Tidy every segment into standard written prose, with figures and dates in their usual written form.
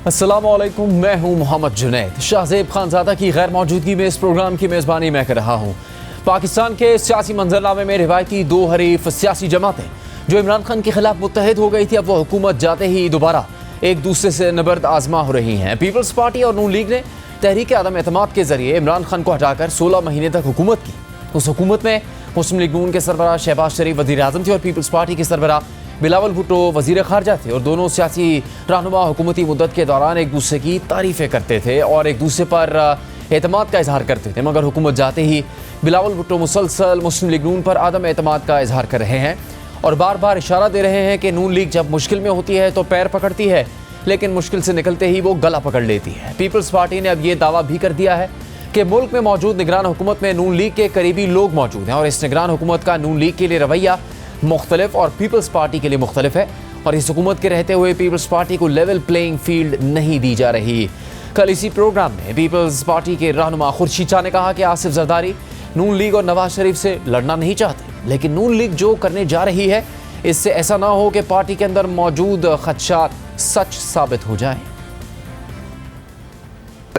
अस्सलामुअलैकुम, मैं हूं मोहम्मद जुनैद। शाहज़ेब खानज़ादा की गैर मौजूदगी में इस प्रोग्राम की मेज़बानी मैं कर रहा हूं। पाकिस्तान के सियासी मंजरनामे में रिवायती दो हरीफ सियासी जमातें जो इमरान खान के खिलाफ मुत्तहिद हो गई थी, अब वो हुकूमत जाते ही दोबारा एक दूसरे से नबर्द आजमा हो रही हैं। पीपल्स पार्टी और नून लीग ने तहरीक आदम एतमाद के जरिए इमरान खान को हटाकर 16 महीने तक हुकूमत की। उस हुकूमत में मुस्लिम लीग नून के सरबराह शहबाज शरीफ वज़ीर आज़म थे और पीपल्स पार्टी के सरबराह बिलावल भुट्टो वज़ीर ख़ारजा थे। और दोनों सियासी रहनुमा हुकूमती मुद्दत के दौरान एक दूसरे की तारीफ़ें करते थे और एक दूसरे पर एतमाद का इजहार करते थे। मगर हुकूमत जाते ही बिलावल भुट्टो मुसलसल मुस्लिम लीग नून पर आदम एतमाद का इजहार कर रहे हैं और बार बार इशारा दे रहे हैं कि नून लीग जब मुश्किल में होती है तो पैर पकड़ती है, लेकिन मुश्किल से निकलते ही वो गला पकड़ लेती है। पीपल्स पार्टी ने अब ये दावा भी कर दिया है कि मुल्क में मौजूद निगरान हुकूमत में नून लीग के करीबी लोग मौजूद हैं और इस निगरान हुकूमत का नून लीग के लिए रवैया मुख्तलिफ और पीपल्स पार्टी के लिए मुख्तलिफ है और इस हुकूमत के रहते हुए पीपल्स पार्टी को लेवल प्लेइंग फील्ड नहीं दी जा रही। कल इसी प्रोग्राम में पीपल्स पार्टी के रहनुमा खुर्शीद शाह ने कहा कि आसिफ जरदारी नून लीग और नवाज शरीफ से लड़ना नहीं चाहते, लेकिन नून लीग जो करने जा रही है इससे ऐसा ना हो कि पार्टी के अंदर मौजूद खदशात सच साबित हो जाएं।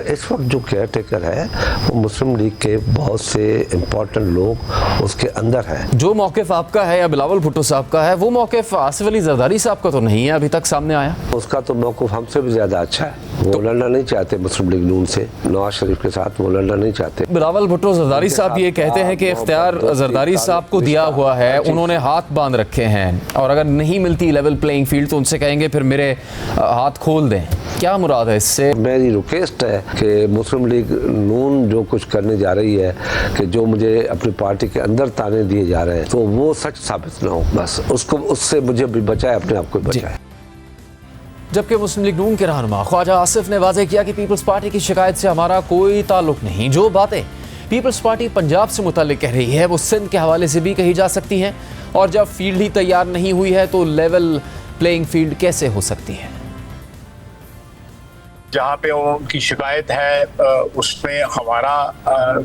इस वक्त जो केयर टेकर है वो मुस्लिम लीग के बहुत से इम्पोर्टेंट लोग उसके अंदर हैं। जो मौक़िफ़ आपका है या बिलावल भुट्टो साहब का है, वो मौक़िफ़ आसिफ अली जरदारी साहब का तो नहीं है अभी तक सामने आया। उसका तो मौक़िफ़ हमसे भी ज़्यादा अच्छा है। वो लड़ना नहीं चाहते मुस्लिम लीग नून से, नवाज शरीफ के साथ वो लड़ना नहीं चाहते। बिलावल भुट्टो जरदारी साहब ये कहते हैं कि इख्तियार जरदारी साहब को दिया हुआ है, उन्होंने हाथ बांध रखे हैं और अगर नहीं मिलती लेवल प्लेइंग फील्ड तो उनसे कहेंगे फिर मेरे हाथ खोल दें। क्या मुराद है इससे? मेरी रिक्वेस्ट है कि मुस्लिम लीग नून जो कुछ करने जा रही है कि जो मुझे अपनी पार्टी के अंदर ताने दिए जा रहे हैं तो वो सच साबित ना हो, बस उसको उससे मुझे भी बचाए, अपने आप को बचाए। जबकि मुस्लिम लीग नून के रहनुमा ख्वाजा आसिफ ने वाज़ेह किया कि पीपल्स पार्टी की शिकायत से हमारा कोई ताल्लुक नहीं। जो बातें पीपल्स पार्टी पंजाब से मुताल्लिक कह रही है वो सिंध के हवाले से भी कही जा सकती हैं और जब फील्ड ही तैयार नहीं हुई है तो लेवल प्लेइंग फील्ड कैसे हो सकती है? जहाँ पे उनकी शिकायत है उसमें हमारा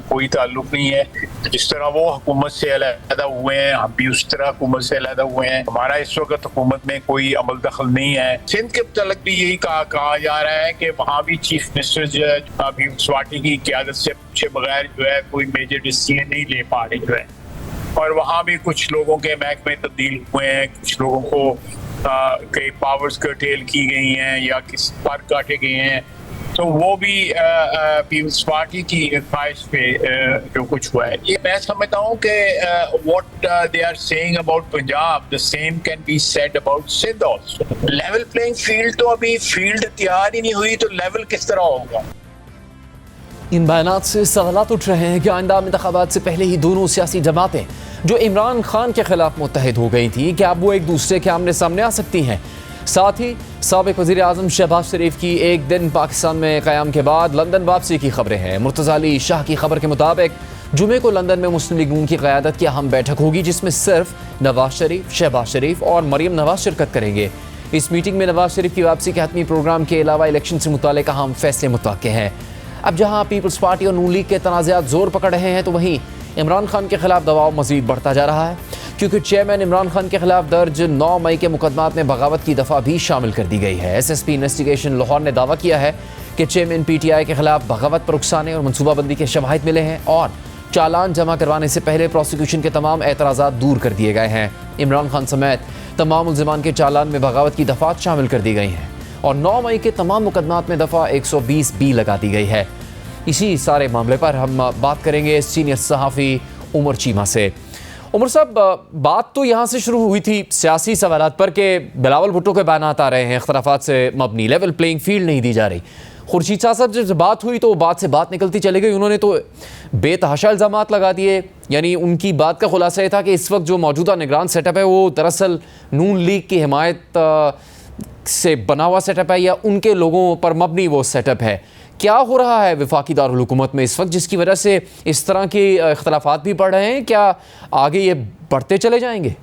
कोई ताल्लुक नहीं है। जिस तरह वो हुकूमत से अलहदा हुए हैं, हम भी उस तरह हुकूमत से अलहदा हुए हैं। हमारा इस वक्त हुकूमत में कोई अमल दखल नहीं है। सिंध के मुताल्लिक भी यही कहा जा रहा है कि वहाँ भी चीफ मिनिस्टर जो है अभी पार्टी की क़यादत से पूछे बगैर जो है कोई मेजर डिसीजन नहीं ले पा रही है और वहाँ भी कुछ लोगों के महकमे तब्दील हुए हैं, कुछ लोगों को कई पावर्स कर्टेल की गई हैं या किस पर काटे गए हैं। तो वो भी पीपल्स पार्टी की ख्वाहिश पे जो कुछ हुआ है, ये मैं समझता हूँ कि what they are saying about Punjab the same can be said about Sindh also. Level playing field तो अभी फील्ड तैयार ही नहीं हुई तो लेवल किस तरह होगा? इन बयानात से सवालात उठ रहे हैं कि आइंदा इंतखाबात से पहले ही दोनों सियासी जमातें जो इमरान खान के खिलाफ मुत्तहिद हो गई थी, क्या अब वो एक दूसरे के आमने सामने आ सकती हैं? साथ ही साबिक वज़ीर आज़म शहबाज शरीफ की एक दिन पाकिस्तान में क़याम के बाद लंदन वापसी की खबरें हैं। मुर्तज़ा अली शाह की खबर के मुताबिक जुमे को लंदन में मुस्लिम लीग नून की क़यादत की अहम बैठक होगी जिसमें सिर्फ नवाज शरीफ, शहबाज शरीफ और मरियम नवाज शिरकत करेंगे। इस मीटिंग में नवाज शरीफ की वापसी के हतमी प्रोग्राम के अलावा इलेक्शन से मुताल्लिक़ अहम फैसले मुतवक्के हैं। अब जहाँ पीपल्स पार्टी और नून लीग के तनाज़ात जोर पकड़ रहे हैं तो वहीं इमरान खान के खिलाफ दबाव मज़ीद बढ़ता जा रहा है, क्योंकि चेयरमैन इमरान खान के खिलाफ दर्ज 9 मई के मुकदमात में बगावत की दफ़ा भी शामिल कर दी गई है। SSP इन्वेस्टिगेशन लाहौर ने दावा किया है कि चेयरमैन PTI के खिलाफ बगावत पर उकसाने और मनसूबाबंदी के शवाहिद मिले हैं और चालान जमा करवाने से पहले प्रोसिक्यूशन के तमाम एतराज़ात दूर कर दिए गए हैं। इमरान खान समेत तमाम मुल्ज़िमान के चालान में बगावत की दफ़ात शामिल कर दी गई हैं और 9 मई के तमाम मुकदमात में दफ़ा 120B लगा दी गई है। इसी सारे मामले पर हम बात करेंगे सीनियर सहाफ़ी उमर चीमा से। उमर साहब, बात तो यहाँ से शुरू हुई थी सियासी सवालात पर कि बिलावल भुट्टो के बयानात आ रहे हैं इख्तलाफात से मबनी, लेवल प्लेइंग फील्ड नहीं दी जा रही। खुर्शीद शाह साहब जब बात हुई तो बात से बात निकलती चली गई, उन्होंने तो बेतहाशा इल्ज़ामात लगा दिए। यानी उनकी बात का खुलासा ये था कि इस वक्त जो मौजूदा निगरान सेटअप है वो दरअसल नून लीग की हिमायत से बना हुआ सेटअप है या उनके लोगों पर मबनी वो सेटअप है। क्या हो रहा है वफाकी दारुल हुकूमत में इस वक्त जिसकी वजह से इस तरह के इख्तलाफात भी बढ़ रहे हैं? क्या आगे ये बढ़ते चले जाएंगे?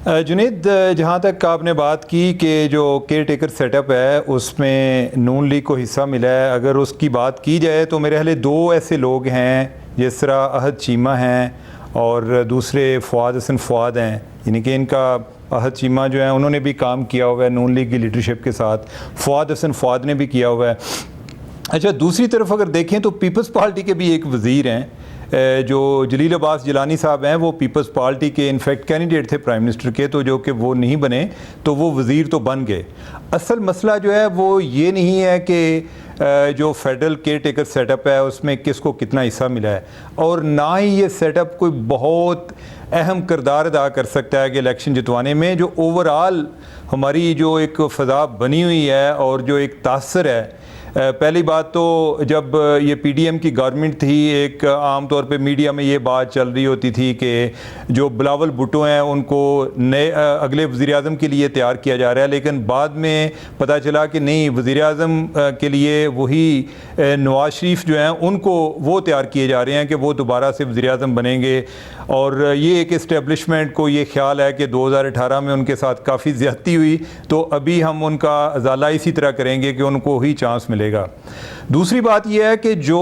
जुनैद, जहाँ तक आपने बात की कि जो केयर टेकर सेटअप है उसमें नून लीग को हिस्सा मिला है, अगर उसकी बात की जाए तो मेरे ख्याल 2 ऐसे लोग हैं, जिस तरह अहद चीमा हैं और दूसरे फ़वाद हसन फ़वाद हैं, यानी कि इनका अहद चीमा जो है उन्होंने भी काम किया हुआ है नून लीग की लीडरशिप के साथ, फवाद हसन फवाद ने भी किया हुआ है। अच्छा, दूसरी तरफ अगर देखें तो पीपल्स पार्टी के भी एक वज़ीर हैं जो जलील अब्बास जिलानी साहब हैं, वो पीपल्स पार्टी के इनफैक्ट कैंडिडेट थे प्राइम मिनिस्टर के, तो जो कि वो नहीं बने तो वो वज़ीर तो बन गए। असल मसला जो है वो ये नहीं है कि जो फेडरल केयर टेकर सेटअप है उसमें किसको कितना हिस्सा मिला है, और ना ही ये सेटअप कोई बहुत अहम किरदार अदा कर सकता है कि इलेक्शन जितवाने में। जो ओवरऑल हमारी जो एक फ़ज़ा बनी हुई है और जो एक तासर है, पहली बात तो जब ये पीडीएम की गवर्नमेंट थी, एक आम तौर पे मीडिया में ये बात चल रही होती थी कि जो बिलावल भुट्टो हैं उनको नए अगले वज़ीर-ए-आज़म के लिए तैयार किया जा रहा है, लेकिन बाद में पता चला कि नहीं, वज़ीर-ए-आज़म के लिए वही नवाज शरीफ जो हैं उनको वो तैयार किए जा रहे हैं कि वो दोबारा से वज़ीर-ए-आज़म बनेंगे। और ये एक इस्टेब्लिशमेंट को ये ख्याल है कि 2018 में उनके साथ काफ़ी ज़्यादती हुई, तो अभी हम उनका अजाला इसी तरह करेंगे कि उनको ही चांस मिलेगा। दूसरी बात यह है कि जो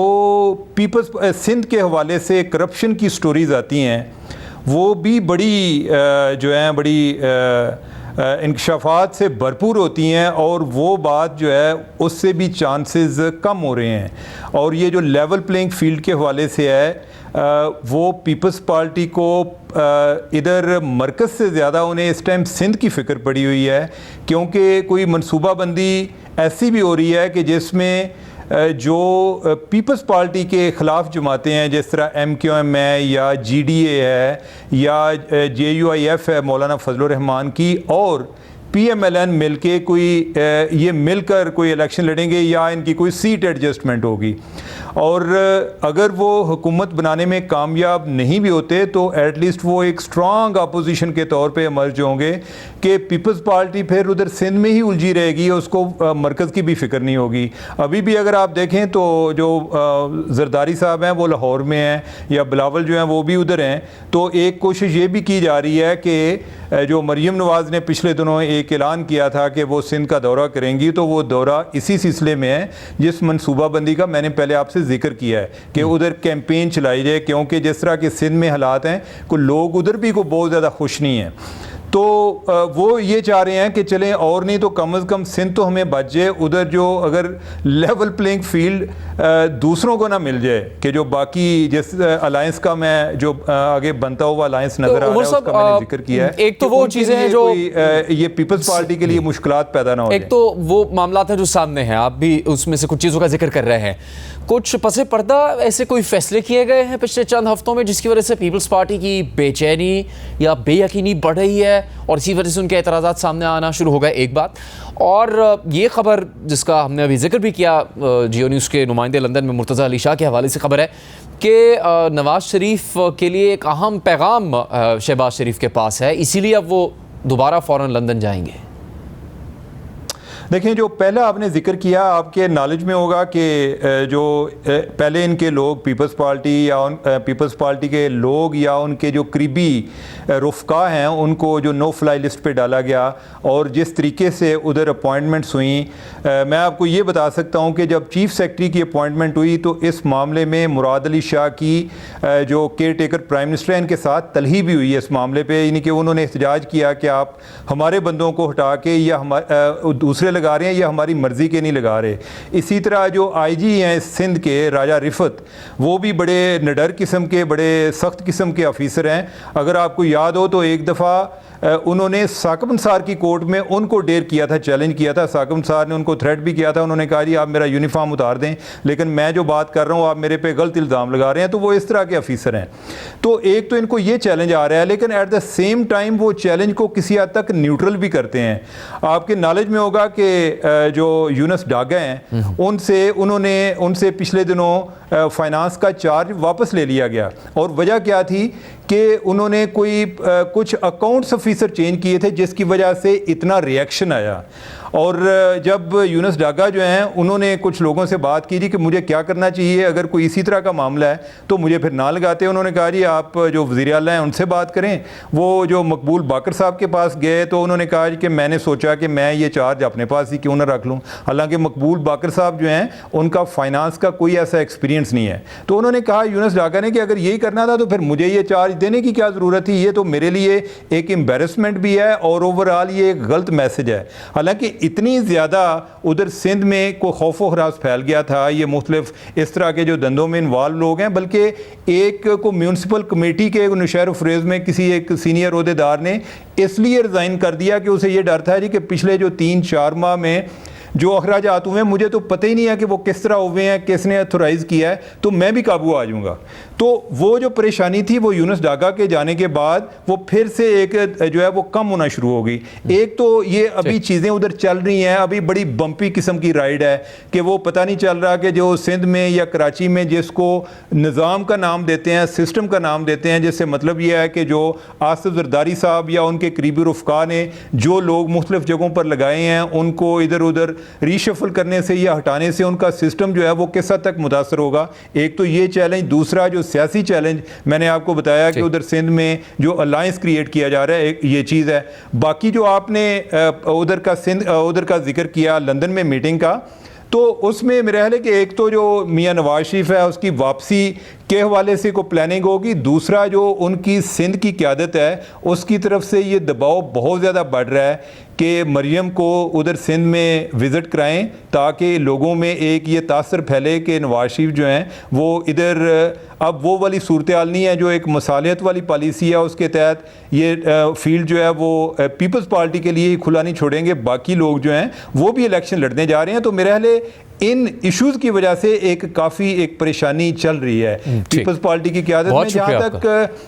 पीपल्स सिंध के हवाले से करप्शन की स्टोरीज़ आती हैं वो भी बड़ी जो हैं बड़ी इंकशाफात से भरपूर होती हैं, और वो बात जो है उससे भी चांसेस कम हो रहे हैं। और ये जो लेवल प्लेइंग फील्ड के हवाले से है वो पीपल्स पार्टी को इधर मरकज़ से ज़्यादा उन्हें इस टाइम सिंध की फ़िक्र पड़ी हुई है, क्योंकि कोई मनसूबाबंदी ऐसी भी हो रही है कि जिसमें जो पीपल्स पार्टी के ख़िलाफ़ जमातें हैं, जिस तरह MQM है या GDA है या JUIF है मौलाना फजलुर रहमान की, और PMLN मिलके कोई ये मिलकर कोई इलेक्शन लड़ेंगे या इनकी कोई सीट एडजस्टमेंट होगी। और अगर वो हुकूमत बनाने में कामयाब नहीं भी होते तो एटलीस्ट वो एक स्ट्रॉन्ग अपोजिशन के तौर पे इमर्ज होंगे कि पीपल्स पार्टी फिर उधर सिंध में ही उलझी रहेगी, उसको मरकज़ की भी फ़िक्र नहीं होगी। अभी भी अगर आप देखें तो जो जरदारी साहब हैं वो लाहौर में हैं, या बिलावल जो हैं वो भी उधर हैं, तो एक कोशिश ये भी की जा रही है कि जो मरीम नवाज़ ने पिछले दिनों एक ऐलान किया था कि वो सिंध का दौरा करेंगी, तो वो दौरा इसी सिलसिले में है जिस मनसूबाबंदी का मैंने पहले आपसे जिक्र किया है कि उधर कैंपेन चलाई जाए, क्योंकि जिस तरह के सिंध में हालात हैं को लोग उधर भी को बहुत ज़्यादा खुश नहीं हैं। तो वो ये चाह रहे हैं कि चलें, और नहीं तो कम अज़ कम सिंध तो हमें बच जाए, उधर जो अगर लेवल प्लेइंग फील्ड दूसरों को ना मिल जाए कि जो बाकी जिस अलायंस का मैं जो आगे बनता हुआ अलायंस नज़र आ रहा है उसका मैंने जिक्र किया है। एक तो वो चीज़ें हैं जो ये पीपल्स पार्टी के लिए मुश्किलात पैदा ना हो। एक तो वो मामलात हैं जो सामने हैं, आप भी उसमें से कुछ चीज़ों का जिक्र कर रहे हैं। कुछ पसे पर्दा ऐसे कोई फैसले किए गए हैं पिछले चंद हफ्तों में जिसकी वजह से पीपल्स पार्टी की बेचैनी या बेयकीनी बढ़ रही है और इसी वजह से उनके एतराज़ात सामने आना शुरू हो गए? एक बात, और ये खबर जिसका हमने अभी जिक्र भी किया, जियो न्यूज़ के नुमाइंदे लंदन में मुर्तज़ा अली शाह के हवाले से खबर है कि नवाज शरीफ के लिए एक अहम पैगाम शहबाज शरीफ के पास है, इसीलिए अब वो दोबारा फ़ौरन लंदन जाएंगे। देखें, जो पहला आपने जिक्र किया, आपके नॉलेज में होगा कि जो पहले इनके लोग पीपल्स पार्टी या पीपल्स पार्टी के लोग या उनके जो करीबी रुफ़का हैं उनको जो नो फ्लाई लिस्ट पे डाला गया, और जिस तरीके से उधर अपॉइंटमेंट्स हुई, मैं आपको ये बता सकता हूँ कि जब चीफ़ सेक्रेटरी की अपॉइंटमेंट हुई तो इस मामले में मुराद अली शाह की जो केयर टेकर प्राइम मिनिस्टर हैं इनके साथ तलही भी हुई है इस मामले पर, यानी कि उन्होंने एहतजाज किया कि आप हमारे बंदों को हटा के या दूसरे लगा रहे हैं या हमारी मर्ज़ी के नहीं लगा रहे। इसी तरह जो IG हैं सिंध के राजा रिफत, वो भी बड़े निडर किस्म के, बड़े सख्त किस्म के ऑफिसर हैं। अगर आपको याद हो तो एक दफ़ा उन्होंने साकिब अंसार की कोर्ट में उनको डेयर किया था, चैलेंज किया था। साकिब अंसार ने उनको थ्रेट भी किया था, उन्होंने कहा जी आप मेरा यूनिफॉर्म उतार दें, लेकिन मैं जो बात कर रहा हूँ आप मेरे पे गलत इल्ज़ाम लगा रहे हैं। तो वो इस तरह के ऑफिसर हैं। तो एक तो इनको ये चैलेंज आ रहा है, लेकिन एट द सेम टाइम वो चैलेंज को किसी हद तक न्यूट्रल भी करते हैं। आपके नॉलेज में होगा कि जो यूनुस डागा हैं उनसे पिछले दिनों फाइनेंस का चार्ज वापस ले लिया गया, और वजह क्या थी कि उन्होंने कुछ अकाउंट्स ऑफिसर चेंज किए थे जिसकी वजह से इतना रिएक्शन आया। और जब यूनुस डागा जो हैं उन्होंने कुछ लोगों से बात की जी कि मुझे क्या करना चाहिए, अगर कोई इसी तरह का मामला है तो मुझे फिर ना लगाते। उन्होंने कहा जी आप जो वज़ीर आला हैं उनसे बात करें। वो जो मकबूल बाकर साहब के पास गए तो उन्होंने कहा कि मैंने सोचा कि मैं ये चार्ज अपने पास ही क्यों ना रख लूँ, हालांकि मकबूल बाकर साहब जो हैं उनका फाइनेंस का कोई ऐसा एक्सपीरियंस नहीं है। तो उन्होंने कहा यूनुस डागा ने कि अगर यही करना था तो फिर मुझे ये चार्ज आज देने की क्या ज़रूरत थी? ये तो मेरे लिए एक एम्बेरसमेंट भी है और ओवरऑल ये एक गलत मैसेज है। हालांकि इतनी ज़्यादा उधर सिंध में कोई खौफ व खरास फैल गया था, ये मुख्तलिफ इस तरह के जो धंधों में इन्वॉल्व लोग हैं, बल्कि एक को म्यूनसिपल कमेटी के नौशहर फ्रेज में किसी एक सीनियर ओहदेदार ने इसलिए रिज़ाइन कर दिया कि उसे ये डर था जी कि पिछले जो 3-4 माह में जो अखराजात हुए हैं मुझे तो पता ही नहीं है कि वो किस तरह हुए हैं, किसने अथोराइज़ किया है, तो मैं भी काबू आ जाऊँगा। तो वो जो परेशानी थी वो यूनुस डागा के जाने के बाद वो फिर से एक जो है वो कम होना शुरू हो गई। एक तो ये अभी चीज़ें उधर चल रही हैं, अभी बड़ी बम्पी किस्म की राइड है कि वो पता नहीं चल रहा कि जो सिंध में या कराची में जिसको निज़ाम का नाम देते हैं, सिस्टम का नाम देते हैं, जिससे मतलब ये है कि जो आसिफ जरदारी साहब या उनके करीबी रुफ़का ने जो लोग मुख्तलिफ जगहों पर लगाए हैं उनको इधर उधर रीशफल करने से या हटाने से उनका सिस्टम जो है वो किस हद तक मुतासर होगा। एक तो ये चैलेंज, दूसरा जो सियासी चैलेंज मैंने आपको बताया कि उधर सिंध में जो अलायंस क्रिएट किया जा रहा है, एक ये चीज़ है। बाकी जो आपने उधर का जिक्र किया लंदन में मीटिंग का, तो उसमें मेरा ख्याल है कि एक तो जो मियां नवाज शरीफ है उसकी वापसी के हवाले से को प्लानिंग होगी, दूसरा जो उनकी सिंध की क़यादत है उसकी तरफ से ये दबाव बहुत ज़्यादा बढ़ रहा है कि मरियम को उधर सिंध में विज़िट कराएं ताकि लोगों में एक ये तासर फैले कि नवाज शरीफ जो हैं वो इधर अब वो वाली सूरत हाल नहीं है जो एक मसालियत वाली पॉलिसी है उसके तहत ये फील्ड जो है वो पीपल्स पार्टी के लिए ही खुला नहीं छोड़ेंगे, बाकी लोग जो हैं वो भी इलेक्शन लड़ने जा रहे हैं। तो मेरे ख्याल इन इश्यूज़ की वजह से एक काफ़ी एक परेशानी चल रही है पीपल्स पार्टी की क़यादत में। जहाँ तक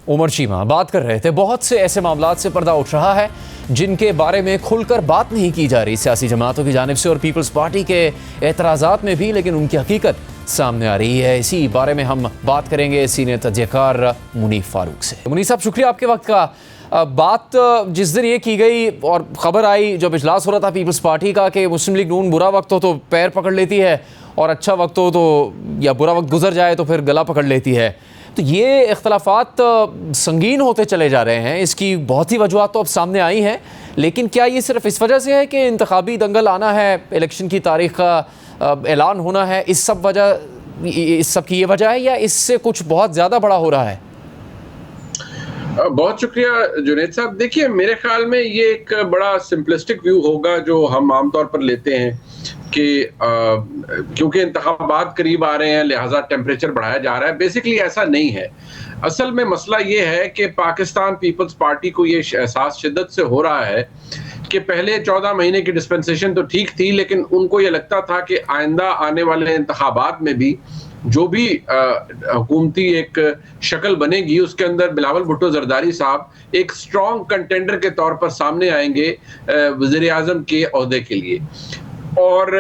उमर चीमा बात कर रहे थे, बहुत से ऐसे मामलात से पर्दा उठ रहा है जिनके बारे में खुलकर बात नहीं की जा रही सियासी जमातों की जानिब से और पीपल्स पार्टी के एतराज़ात में भी, लेकिन उनकी हकीकत सामने आ रही है। इसी बारे में हम बात करेंगे सीनियर तजज़ियाकार मुनीफ फारूक से। मुनीफ साहब, शुक्रिया आपके वक्त का। बात जिस दिन ये की गई और ख़बर आई जब इजलास हो रहा था पीपल्स पार्टी का कि मुस्लिम लीग नून बुरा वक्त हो तो पैर पकड़ लेती है और अच्छा वक्त हो तो या बुरा वक्त गुजर जाए तो फिर गला पकड़ लेती है, तो ये इख्तलाफात संगीन होते चले जा रहे हैं। इसकी बहुत ही वजूहत तो अब सामने आई हैं, लेकिन क्या ये सिर्फ इस वजह से है कि इंतखाबी दंगल आना है, इलेक्शन की तारीख का ऐलान होना है, इस सब की ये वजह है या इससे कुछ बहुत ज़्यादा बड़ा हो रहा है? बहुत शुक्रिया जुनैद साहब। देखिए, मेरे ख्याल में ये एक बड़ा सिंपलिस्टिक व्यू होगा जो हम आमतौर पर लेते हैं कि क्योंकि इंतखाबात करीब आ रहे हैं लिहाजा टेम्परेचर बढ़ाया जा रहा है। बेसिकली ऐसा नहीं है। असल में मसला ये है कि पाकिस्तान पीपल्स पार्टी को ये एहसास शिद्दत से हो रहा है कि पहले 14 महीने की डिस्पेंसेशन तो ठीक थी, लेकिन उनको ये लगता था कि आइंदा आने वाले इंतखाबात में भी जो भी हुकूमती एक शक्ल बनेगी उसके अंदर बिलावल भुट्टो जरदारी साहब एक स्ट्रॉन्ग कंटेंडर के तौर पर सामने आएंगे वज़ीर आज़म के ओहदे के लिए। और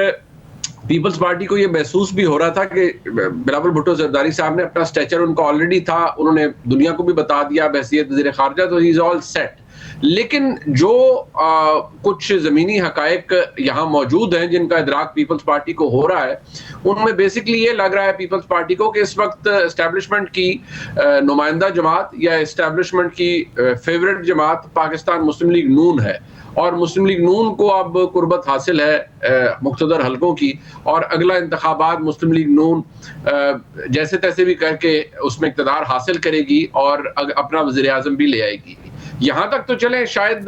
पीपल्स पार्टी को ये महसूस भी हो रहा था कि बिलावल भुट्टो जरदारी साहब ने अपना स्टेचर उनका ऑलरेडी था, उन्होंने दुनिया को भी बता दिया बहैसियत वज़ीर ख़ारजा, तो ही इज़ ऑल सेट। लेकिन जो कुछ ज़मीनी हकायक यहाँ मौजूद हैं जिनका इदराक पीपल्स पार्टी को हो रहा है, उनमें बेसिकली ये लग रहा है पीपल्स पार्टी को कि इस वक्त एस्टेब्लिशमेंट की नुमाइंदा जमात या एस्टेब्लिशमेंट की फेवरेट जमात पाकिस्तान मुस्लिम लीग नून है, और मुस्लिम लीग नून को अब कुर्बत हासिल है मुख्तदर हलकों की, और अगला इंतखाबात मुस्लिम लीग नून जैसे तैसे भी करके उसमें इक़्तिदार हासिल करेगी और अपना वज़ीर आज़म भी ले आएगी। यहाँ तक तो चले शायद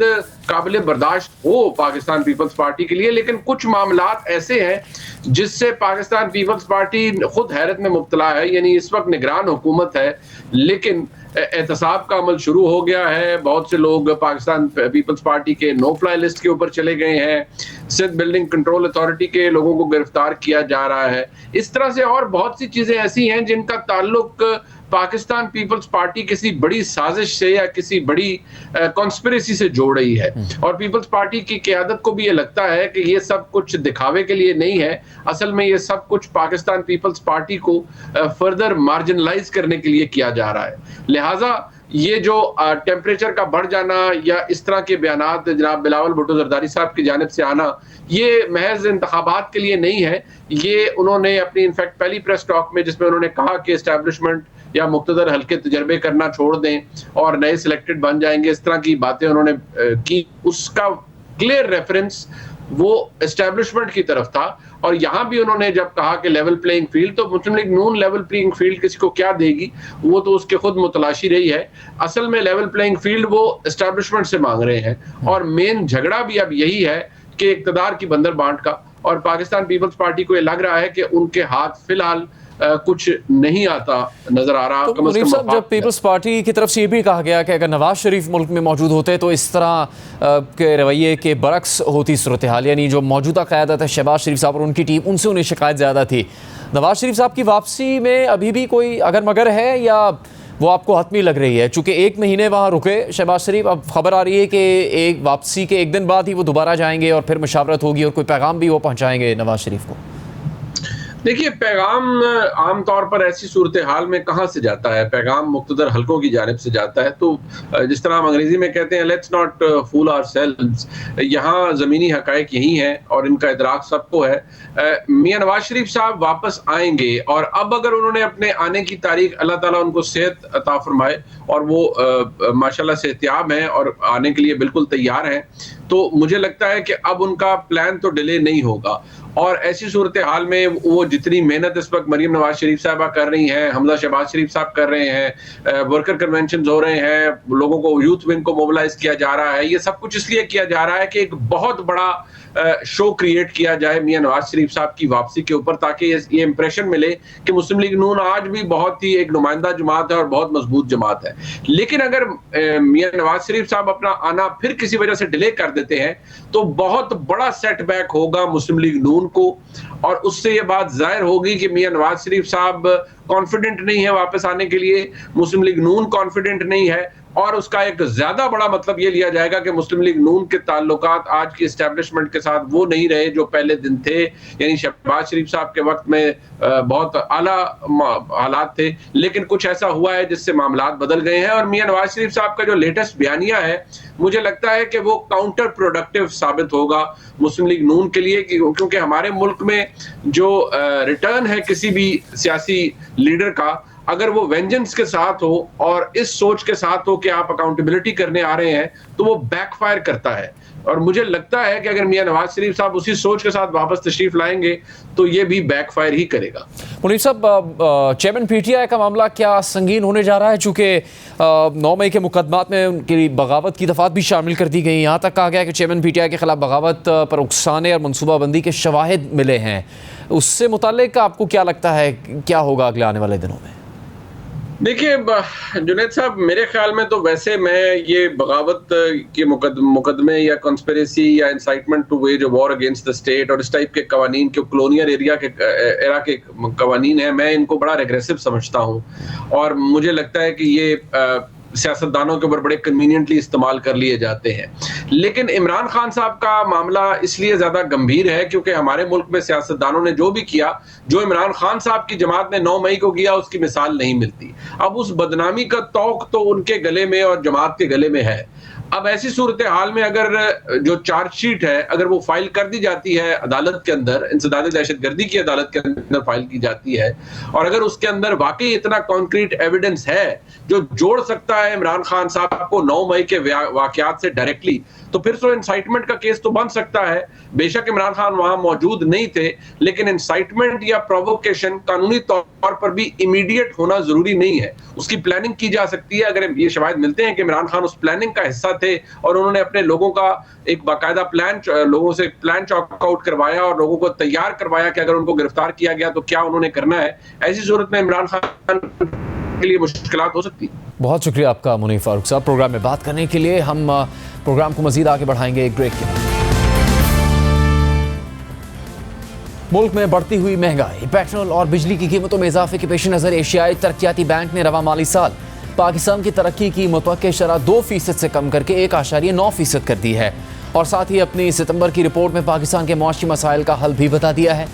काबिल बर्दाश्त हो पाकिस्तान पीपल्स पार्टी के लिए, लेकिन कुछ मामलात ऐसे हैं जिससे पाकिस्तान पीपल्स पार्टी खुद हैरत में मुब्तला है। यानी इस वक्त निगरान हुकूमत है, लेकिन एहतसाब का अमल शुरू हो गया है। बहुत से लोग पाकिस्तान पीपल्स पार्टी के नो फ्लाई लिस्ट के ऊपर चले गए हैं। सिंध बिल्डिंग कंट्रोल अथॉरिटी के लोगों को गिरफ्तार किया जा रहा है। इस तरह से और बहुत सी चीजें ऐसी हैं जिनका ताल्लुक पाकिस्तान पीपल्स पार्टी किसी बड़ी साजिश से या किसी बड़ी कॉन्स्पिरेसी से जोड़ रही है। और पीपल्स पार्टी की क़यादत को भी ये लगता है कि ये सब कुछ दिखावे के लिए नहीं है, असल में ये सब कुछ पाकिस्तान पीपल्स पार्टी को फर्दर मार्जिनलाइज करने के लिए किया जा रहा है। लिहाजा ये जो टेम्परेचर का बढ़ जाना या इस तरह के बयानात जनाब बिलावल भुट्टो जरदारी साहब की जानिब से आना, ये महज इंतखाबात के लिए नहीं है। ये उन्होंने अपनी इनफैक्ट पहली प्रेस टॉक में जिसमें उन्होंने कहा कि एस्टैब्लिशमेंट या मुख्तदर हल्के तजर्बे करना छोड़ दें और नए सिलेक्टेड बन जाएंगे, इस तरह की बातें उन्होंने की, उसका क्लियर रेफरेंस वो एस्टेब्लिशमेंट की तरफ था। और यहाँ भी उन्होंने जब कहा कि लेवल प्लेइंग फील्ड, तो मुस्लिम लीग नून लेवल प्लेइंग फील्ड किसी को क्या देगी, वो तो उसके खुद मुतलाशी रही है। असल में लेवल प्लेइंग फील्ड वो एस्टेब्लिशमेंट से मांग रहे हैं, और मेन झगड़ा भी अब यही है कि इक़्तिदार की बंदर बांट का। और पाकिस्तान पीपल्स पार्टी को ये लग रहा है कि उनके हाथ फिलहाल कुछ नहीं आता नजर आ रहा। तो मुनीफ साहब, जब पीपल्स पार्टी की तरफ से ये भी कहा गया कि अगर नवाज शरीफ मुल्क में मौजूद होते तो इस तरह के रवैये के बरक्स होती सूरत हाल, यानी जो मौजूदा क़यादत है शहबाज शरीफ साहब और उनकी टीम, उनसे उन्हें शिकायत ज़्यादा थी। नवाज शरीफ साहब की वापसी में अभी भी कोई अगर मगर है या वो आपको हतमी लग रही है? चूँकि 1 महीने वहाँ रुके शहबाज शरीफ, अब खबर आ रही है कि एक वापसी के 1 दिन बाद ही वो दोबारा जाएंगे और फिर मुशावरत होगी और कोई पैगाम भी वो पहुँचाएंगे नवाज शरीफ को। देखिए, पैगाम आमतौर पर ऐसी सूरत हाल में कहाँ से जाता है? पैगाम मुख्तदर हलकों की जानिब से जाता है। तो जिस तरह हम अंग्रेजी में कहते हैं, लेट्स नॉट फूल आवरसेल्व्स, यहाँ ज़मीनी हकायक यही हैं और इनका इदराक सबको है। मियां नवाज शरीफ साहब वापस आएंगे, और अब अगर उन्होंने अपने आने की तारीख, अल्लाह ताला उनको सेहत अता फरमाए और वो माशाल्लाह सेहतियाब हैं और आने के लिए बिल्कुल तैयार हैं, तो मुझे लगता है कि अब उनका प्लान तो डिले नहीं होगा। और ऐसी सूरत हाल में वो जितनी मेहनत इस वक्त मरीम नवाज शरीफ साहबा कर रही हैं, हमजा शहबाज शरीफ साहब कर रहे हैं, वर्कर कन्वेंशन हो रहे हैं, लोगों को, यूथ विंग को मोबिलाइज किया जा रहा है, ये सब कुछ इसलिए किया जा रहा है कि एक बहुत बड़ा शो क्रिएट किया जाए मियां नवाज शरीफ साहब की वापसी के ऊपर, ताकि ये इंप्रेशन मिले कि मुस्लिम लीग नून आज भी बहुत ही एक नुमाइंदा जमात है और बहुत मजबूत जमात है। लेकिन अगर मियां नवाज शरीफ साहब अपना आना फिर किसी वजह से डिले कर देते हैं तो बहुत बड़ा सेटबैक होगा मुस्लिम लीग नून को, और उससे ये बात जाहिर होगी कि मियां नवाज शरीफ साहब कॉन्फिडेंट नहीं है वापस आने के लिए, मुस्लिम लीग नून कॉन्फिडेंट नहीं है, और उसका एक ज्यादा बड़ा मतलब ये लिया जाएगा कि मुस्लिम लीग नून के ताल्लुकात आज की एस्टेब्लिशमेंट के साथ वो नहीं रहे जो पहले दिन थे। यानी शहबाज शरीफ साहब के वक्त में बहुत आला हालात थे, लेकिन कुछ ऐसा हुआ है जिससे मामलात बदल गए हैं। और मियां नवाज शरीफ साहब का जो लेटेस्ट बयानिया है, मुझे लगता है कि वो काउंटर प्रोडक्टिव साबित होगा मुस्लिम लीग नून के लिए, क्योंकि हमारे मुल्क में जो रिटर्न है किसी भी सियासी लीडर का, अगर वो वेंजेंस के साथ हो और इस सोच के साथ हो कि आप अकाउंटेबिलिटी करने आ रहे हैं, तो वो बैकफायर करता है। और मुझे लगता है कि अगर मियां नवाज शरीफ साहब उसी सोच के साथ वापस तशरीफ लाएंगे तो ये भी बैकफायर ही करेगा। मुनीफ साहब, चेयरमैन पीटीआई का मामला क्या संगीन होने जा रहा है? चूँकि 9 मई के मुकदमात में उनकी बगावत की दफात भी शामिल कर दी गई। यहाँ तक कहा गया कि चेयरमैन पीटीआई के खिलाफ बगावत पर उकसाने और मनसूबाबंदी के शवाहिद मिले हैं। उससे मुताल्लिक आपको क्या लगता है क्या होगा अगले आने वाले दिनों में? देखिए जुनैद साहब, मेरे ख्याल में तो वैसे मैं ये बगावत के मुकदमे या कॉन्स्पिरेसी या incitement to wage war against the state और इस टाइप के कवानीन के कॉलोनियल एरा के कवानीन है, मैं इनको बड़ा रेग्रेसिव समझता हूँ। और मुझे लगता है कि ये सियासतदानों के ऊपर बड़े कन्वीनियंटली इस्तेमाल कर लिए जाते हैं। लेकिन इमरान खान साहब का मामला इसलिए ज्यादा गंभीर है क्योंकि हमारे मुल्क में सियासतदानों ने जो भी किया, जो इमरान खान साहब की जमात ने 9 मई को किया, उसकी मिसाल नहीं मिलती। अब उस बदनामी का तौक तो उनके गले में और जमात के गले में है। अब ऐसी सूरत हाल में अगर जो चार्जशीट है अगर वो फाइल कर दी जाती है अदालत के अंदर, इंसदाद दहशतगर्दी की अदालत के अंदर फाइल की जाती है, और अगर उसके अंदर वाकई इतना कॉन्क्रीट एविडेंस है जो जोड़ सकता है इमरान खान साहब को 9 मई के वाकयात से डायरेक्टली, तो फिर तो इंसाइटमेंट का केस तो बन सकता है। बेशक इमरान खान वहां मौजूद नहीं थे, लेकिन इंसाइटमेंट या प्रोवोकेशन कानूनी तौर पर भी इमीडिएट होना जरूरी नहीं है, उसकी प्लानिंग की जा सकती है। अगर ये शवाहिद मिलते हैं कि इमरान खान उस प्लानिंग का हिस्सा थे और उन्होंने अपने लोगों का एक बाकायदा प्लान, लोगों से प्लान चॉकआउट करवाया और लोगों को तैयार करवाया कि अगर उनको गिरफ्तार किया गया तो क्या उन्होंने करना है, ऐसी सूरत में इमरान खान के लिए मुश्किलात हो सकती है। बहुत शुक्रिया आपका मुनीफ फारूक साहब प्रोग्राम में बात करने के लिए। हम प्रोग्राम को मजीद आगे बढ़ाएंगे एक ब्रेक के बाद। मुल्क में बढ़ती हुई महंगाई, पेट्रोल और बिजली की कीमतों में इजाफे के पेश नज़र एशियाई तरक्याती बैंक ने रवा माली साल पाकिस्तान की तरक्की की मुतवक्किह शरह 2% से कम करके 1.9% कर दी है, और साथ ही अपनी सितंबर की रिपोर्ट में पाकिस्तान के मुआशी मसाइल का हल भी बता दिया है।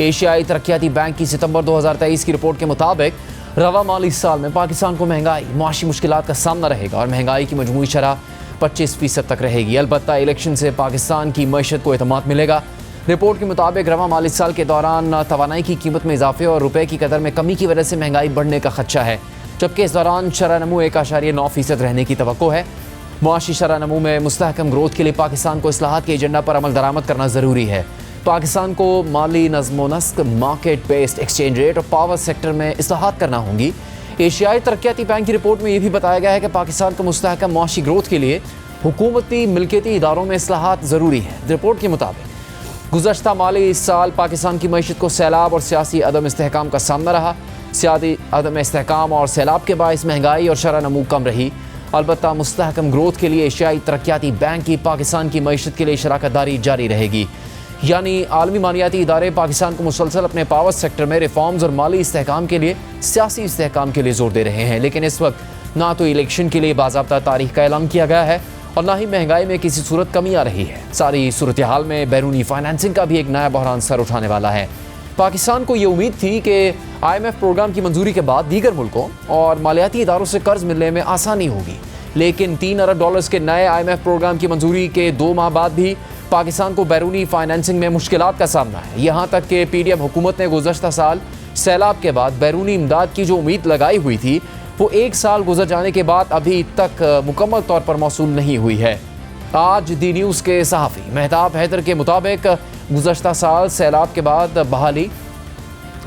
एशियाई तरक्याती बैंक की सितंबर 2023 की रिपोर्ट के मुताबिक रवा माली साल में पाकिस्तान को महंगाई, मुआशी मुश्किलात का सामना रहेगा और महंगाई की मजमूई शरह 25% तक रहेगी। अलबत्ता इलेक्शन से पाकिस्तान की मईशत को एतमाद मिलेगा। रिपोर्ट के मुताबिक रवा माली साल के दौरान तवानाई की कीमत में इजाफे और रुपए की कदर में कमी की वजह से महंगाई बढ़ने का खदशा है, जबकि इस दौरान शरह नमू 1.9% रहने की तवक्को है। मुआशी शरह नमू में मुस्तहकम ग्रोथ के लिए पाकिस्तान को इस्लाहात के एजेंडा पर अमल दरामद करना ज़रूरी है। पाकिस्तान को माली नज़्म नस्क, मार्केट बेस्ड एक्सचेंज रेट और पावर सेक्टर में इस्लाहात करना होंगी। एशियाई तरक्याती बैंक की रिपोर्ट में यह भी बताया गया है कि पाकिस्तान को मुस्तहकम मुआशी ग्रोथ के लिए हुकूमती मिल्कियती इदारों में इस्लाहात ज़रूरी है। रिपोर्ट के मुताबिक गुज़श्ता माली साल पाकिस्तान की मईशत को सैलाब और सियासी अदम इस्तेहकाम का सामना रहा। सियासी अदम इस्तेहकाम और सैलाब के बायस महंगाई और शरह नमू कम रही। अलबत्ता मुस्तहकम ग्रोथ के लिए एशियाई तरक्याती बैंक की पाकिस्तान की मईशत के लिए शराकत दारी जारी रहेगी। यानी आलमी मालियाती इदारे पाकिस्तान को मुसलसल अपने पावर सेक्टर में रिफॉर्म्स और माली इस्तेहकाम के लिए, सियासी इस्तेहकाम के लिए जोर दे रहे हैं। लेकिन इस वक्त ना तो इलेक्शन के लिए बाज़ाब्ता तारीख का ऐलान किया गया है और ना ही महंगाई में किसी सूरत कमी आ रही है। सारी सूरत हाल में बैरूनी फाइनेंसिंग का भी एक नया बहरान सर उठाने वाला है। पाकिस्तान को ये उम्मीद थी कि IMF प्रोग्राम की मंजूरी के बाद दीगर मुल्कों और मालियाती इदारों से कर्ज मिलने में आसानी होगी, लेकिन $3 अरब के नए IMF प्रोग्राम की मंजूरी के 2 माह बाद भी पाकिस्तान को बैरूनी फाइनेंसिंग में मुश्किलात का सामना है। यहाँ तक कि PDM हुकूमत ने गुज़श्ता साल सैलाब के बाद बैरूनी इमदाद की जो उम्मीद लगाई हुई थी वो 1 साल गुजर जाने के बाद अभी तक मुकम्मल तौर पर मौसूल नहीं हुई है। आज दी न्यूज़ के सहाफ़ी मेहताब हैदर के मुताबिक गुज़श्ता साल सैलाब के बाद बहाली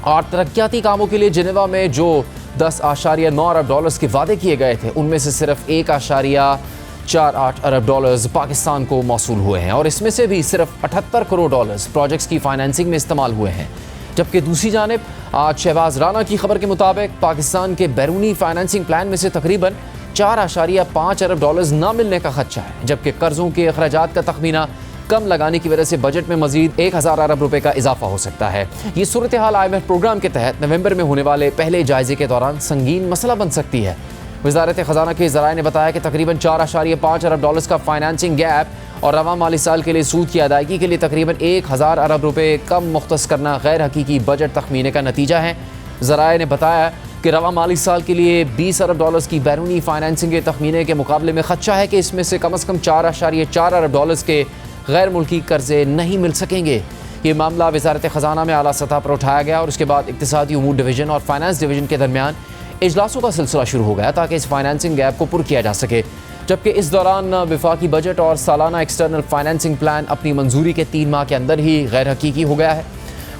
और तरक्याती कामों के लिए जिनेवा में जो $10.9 अरब के वादे किए गए थे उनमें से सिर्फ $1.48 अरब पाकिस्तान को मौसूल हुए हैं और इसमें से भी सिर्फ $78 करोड़ प्रोजेक्ट्स की फाइनेंसिंग में इस्तेमाल हुए हैं। जबकि दूसरी जानिब आज शहबाज राना की खबर के मुताबिक पाकिस्तान के बैरूनी फाइनेंसिंग प्लान में से तकरीबन $4.5 अरब ना मिलने का खदशा है, जबकि कर्जों के अखराजात का तखमीना कम लगाने की वजह से बजट में मजीद 1000 अरब रुपए का इजाफा हो सकता है। ये सूरत हाल IMF प्रोग्राम के तहत नवंबर में होने वाले पहले जायजे के दौरान संगीन मसला बन सकती है। वज़ारत ख़जाना के ज़राए ने बताया कि तकरीबन $4.5 अरब का फाइनेंसिंग गैप और रवा माली साल के लिए सूद की अदायगी के लिए तकरीबन 1000 अरब रुपए कम मुख्तस करना गैर हकीकी बजट तखमीने का नतीजा है। ज़राए ने बताया कि रवा माली साल के लिए $20 अरब की बैरूनी फाइनेंसिंग के तखमीने के मुकाबले में खदशा है कि इसमें से कम $4.4 अरब के गैर मुल्की कर्जे नहीं मिल सकेंगे। ये मामला वज़ारत ख़जाना में आला सतह पर उठाया गया और उसके बाद इक़्तिसादी उमूर डिवीज़न और फाइनेंस डिवीज़न के दरमियान इजलासों का सिलसिला शुरू हो गया ताकि इस फाइनेंसिंग गैप को पुर किया जा सके। जबकि इस दौरान वफाकी बजट और सालाना एक्सटर्नल फाइनेंसिंग प्लान अपनी मंजूरी के 3 माह के अंदर ही गैर हकीकी हो गया है।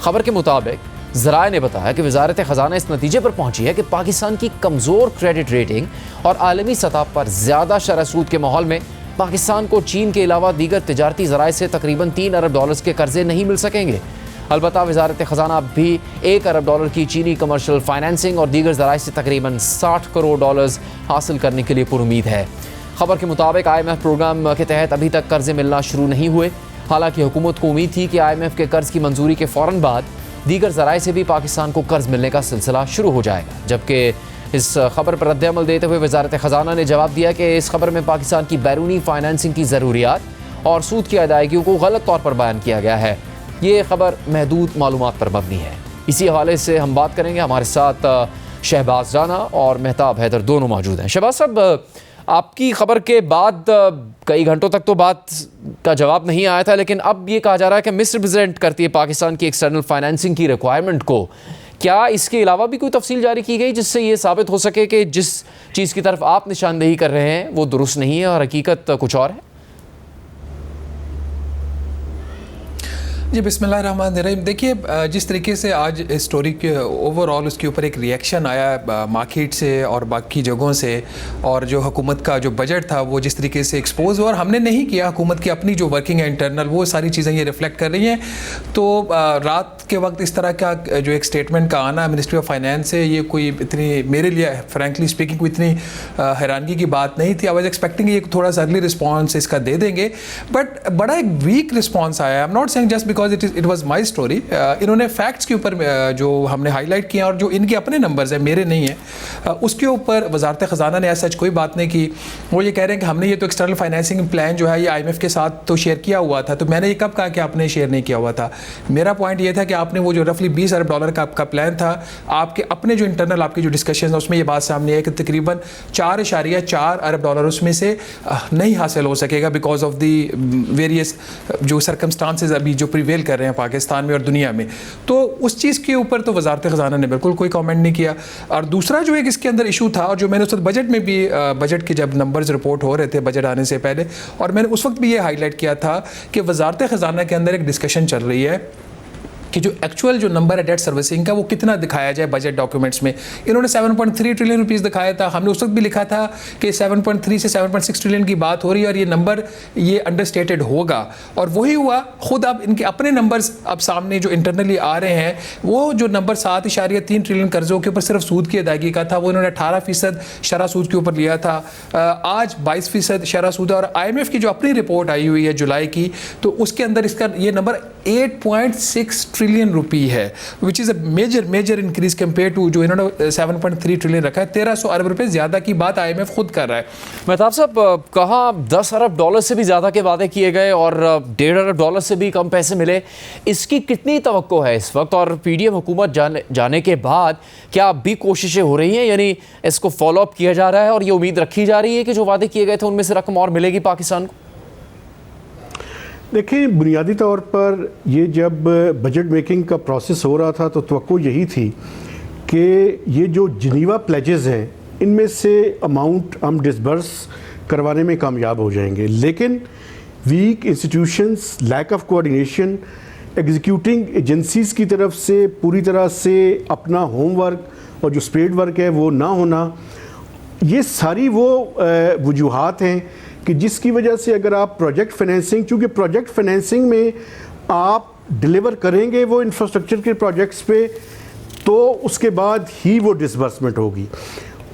खबर के मुताबिक ज़राए ने बताया कि वज़ारत ख़जाना इस नतीजे पर पहुंची है कि पाकिस्तान की कमज़ोर क्रेडिट रेटिंग और आलमी सतह पर ज़्यादा शरह सूद के माहौल में पाकिस्तान को चीन के अलावा दीगर तिजारती ज़राए से तकरीबन $3 अरब के कर्जे नहीं मिल सकेंगे। अलबत्ता वज़ारत ख़जाना भी $1 अरब की चीनी कमर्शियल फाइनेंसिंग और दीगर ज़राए से तकरीबन $60 करोड़ हासिल करने के लिए पुरुमीद है। खबर के मुताबिक IMF प्रोग्राम के तहत अभी तक कर्जे मिलना शुरू नहीं हुए। हालांकि हुकूमत को उम्मीद थी कि IMF के कर्ज की मंजूरी के फ़ौरन बाद दीगर ज़राए से भी पाकिस्तान को कर्ज मिलने का सिलसिला शुरू हो जाएगा। जबकि इस खबर पर रद्द-ए-अमल देते हुए वज़ारत ख़जाना ने जवाब दिया कि इस खबर में पाकिस्तान की बैरूनी फाइनेंसिंग की ज़रूरियात और सूद की अदायगियों को गलत तौर पर बयान किया गया है। ये खबर महदूद मालूमात पर मबनी है। इसी हवाले से हम बात करेंगे। हमारे साथ शहबाज राना और मेहताब हैदर दोनों मौजूद हैं। शहबाज साहब, आपकी खबर के बाद कई घंटों तक तो बात का जवाब नहीं आया था, लेकिन अब ये कहा जा रहा है कि मिसरिप्रेजेंट करती है पाकिस्तान की एक्सटर्नल फाइनेंसिंग की रिक्वायरमेंट को। क्या इसके अलावा भी कोई तफसील जारी की गई जिससे ये साबित हो सके कि जिस चीज़ की तरफ आप निशानदेही कर रहे हैं वो दुरुस्त नहीं है और हकीकत कुछ और है? जी बिस्मिल्लाहिर्रहमानिर्रहीम। देखिए, जिस तरीके से आज स्टोरी के ओवरऑल उसके ऊपर एक रिएक्शन आया मार्केट से और बाकी जगहों से, और जो हुकूमत का जो बजट था वो जिस तरीके से एक्सपोज हुआ, और हमने नहीं किया, हुकूमत की अपनी जो वर्किंग है इंटरनल, वो सारी चीज़ें ये रिफ्लेक्ट कर रही हैं। तो रात के वक्त इस तरह का जो एक स्टेटमेंट का आना मिनिस्ट्री ऑफ फाइनेंस से, ये कोई इतनी मेरे लिए फ्रैंकली स्पीकिंग कोई इतनी हैरानगी की बात नहीं थी। आई वाज एक्सपेक्टिंग ये थोड़ा सा अर्ली रिस्पॉन्स इसका दे देंगे, बट बड़ा एक वीक रिस्पॉन्स आया। I am not saying just because it was my story. इन्होंने फैक्ट्स के ऊपर जो हमने हाईलाइट किया और जो इनके अपने नंबर्स हैं, मेरे नहीं है, उसके ऊपर वजारत ख़जाना ने ऐसा कोई बात नहीं की। वो ये कह रहे हैं कि हमने ये तो एक्सटर्नल फाइनेंसिंग प्लान जो है ये IMF के साथ तो शेयर किया हुआ था। तो मैंने ये कब कहा कि आपने शेयर नहीं किया हुआ था? मेरा पॉइंट ये था कि आपने वो जो रफली $20 अरब का आपका प्लान था, आपके अपने जो इंटरनल आपकी जो डिस्कशन है उसमें ये बात सामने है कि तकरीबन $4.4 अरब उसमें से नहीं हासिल हो सकेगा बिकॉज ऑफ दी वेरियस जो सर्कमस्टांसेज अभी जो प्रिवेल कर रहे हैं पाकिस्तान में और दुनिया में, तो उस चीज़ के ऊपर तो वजारत ख़जाना ने बिल्कुल कोई कमेंट नहीं किया। और दूसरा जो एक इसके अंदर इशू था, और जो मैंने उस वक्त बजट में भी, बजट के जब नंबर्स रिपोर्ट हो रहे थे बजट आने से पहले, और मैंने उस वक्त भी ये हाईलाइट किया था कि वजारत ख़जाना के अंदर एक डिस्कशन चल रही है कि जो एक्चुअल जो नंबर है डेट सर्विसिंग का वो कितना दिखाया जाए बजट डॉक्यूमेंट्स में। इन्होंने 7.3 ट्रिलियन रुपीस दिखाया था, हमने उस वक्त भी लिखा था कि 7.3 से 7.6 ट्रिलियन की बात हो रही है और ये नंबर ये अंडरस्टेटेड होगा, और वही हुआ। खुद अब इनके अपने नंबर्स अब सामने जो इंटरनली आ रहे हैं, वो जो नंबर 7.3 ट्रिलियन कर्जों के ऊपर सिर्फ सूद की अदायगी का था, वो इन्होंने 18% शरह सूद के ऊपर लिया था, आज 22% शरह सूद। और IMF की जो अपनी रिपोर्ट आई हुई है जुलाई की, तो उसके अंदर इसका ये नंबर 8.6 ट्रिलियन रुपी है, which is a major increase compare to जो इन्होंने 7.3 ट्रिलियन रखा है। 1300 अरब रुपए ज़्यादा की बात IMF खुद कर रहा है। मेहताब साहब, कहा 10 अरब डॉलर से भी ज़्यादा के वादे किए गए और 1.5 अरब डॉलर से भी कम पैसे मिले, इसकी कितनी तवक्को है इस वक्त? और PDM हुकूमत जाने के बाद क्या अब भी कोशिशें हो रही हैं, यानी इसको फॉलो अप किया जा रहा है और ये उम्मीद रखी जा रही है कि जो वादे किए गए थे उनमें से रकम और मिलेगी पाकिस्तान को? देखिए, बुनियादी तौर पर ये जब बजट मेकिंग का प्रोसेस हो रहा था तो तवक्को यही थी कि ये जो जिनीवा प्लेजेस हैं इनमें से अमाउंट हम डिसबर्स करवाने में कामयाब हो जाएंगे, लेकिन weak institutions, lack of coordination, executing agencies की तरफ से पूरी तरह से अपना होमवर्क और जो स्पेड वर्क है वो ना होना, ये सारी वो वजूहात हैं कि जिसकी वजह से अगर आप प्रोजेक्ट फाइनेंसिंग, चूँकि प्रोजेक्ट फाइनेंसिंग में आप डिलीवर करेंगे वो इंफ्रास्ट्रक्चर के प्रोजेक्ट्स पे, तो उसके बाद ही वो डिसबर्समेंट होगी।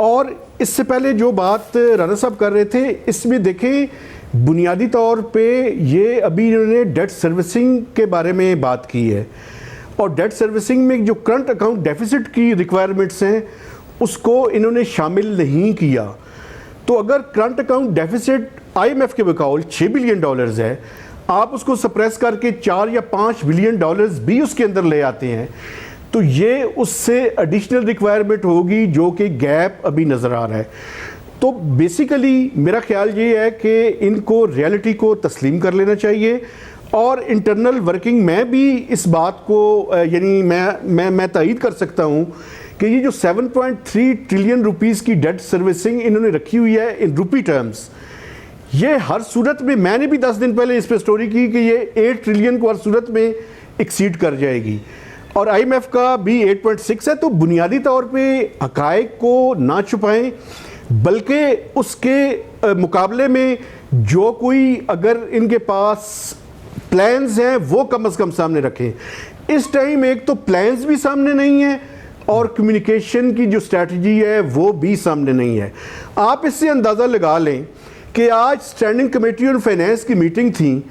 और इससे पहले जो बात राना साहब कर रहे थे, इसमें देखें बुनियादी तौर पे ये अभी इन्होंने डेट सर्विसिंग के बारे में बात की है, और डेट सर्विसिंग में जो करंट अकाउंट डेफिसिट की रिक्वायरमेंट्स हैं उसको इन्होंने शामिल नहीं किया। तो अगर करंट अकाउंट डेफिसिट IMF के मुकाबले $6 बिलियन है, आप उसको सप्रेस करके 4 या 5 बिलियन डॉलर्स भी उसके अंदर ले आते हैं, तो ये उससे एडिशनल रिक्वायरमेंट होगी जो कि गैप अभी नज़र आ रहा है। तो बेसिकली मेरा ख्याल ये है कि इनको रियलिटी को तस्लीम कर लेना चाहिए, और इंटरनल वर्किंग में भी इस बात को यानी मैं तायद कर सकता हूँ कि ये जो 7.3 ट्रिलियन रुपीस की डेट सर्विसिंग इन्होंने रखी हुई है इन रुपी टर्म्स, ये हर सूरत में, मैंने भी 10 दिन पहले इस पर स्टोरी की कि ये 8 ट्रिलियन को हर सूरत में एक्सीड कर जाएगी, और IMF का भी 8.6 है। तो बुनियादी तौर पे हकायक को ना छुपाएं, बल्कि उसके मुकाबले में जो कोई अगर इनके पास प्लान्स हैं वो कम से कम सामने रखें। इस टाइम एक तो प्लान्स भी सामने नहीं है और कम्युनिकेशन की जो स्ट्रैटेजी है वो भी सामने नहीं है। आप इससे अंदाज़ा लगा लें कि आज स्टैंडिंग कमेटी ऑन फाइनेंस की मीटिंग थी,